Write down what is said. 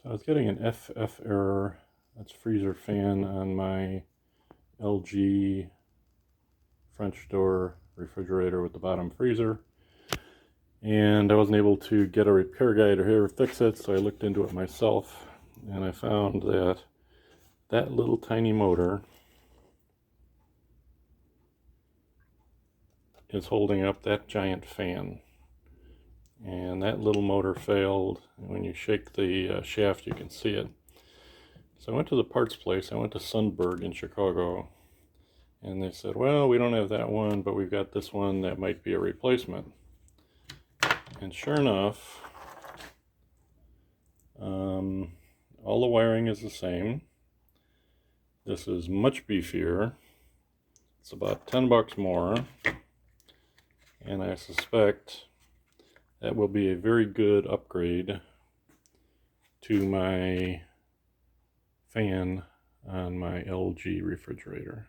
So I was getting an FF error, that's freezer fan, on my LG French door refrigerator with the bottom freezer. And I wasn't able to get a repair guy to here fix it, so I looked into it myself, and I found that that little tiny motor is holding up that giant fan. And that little motor failed. And when you shake the shaft, you can see it. So I went to the parts place. I went to Sundberg in Chicago, and they said, well, we don't have that one, but we've got this one that might be a replacement. And sure enough, all the wiring is the same. This is much beefier. It's about 10 bucks more, and I suspect that will be a very good upgrade to my fan on my LG refrigerator.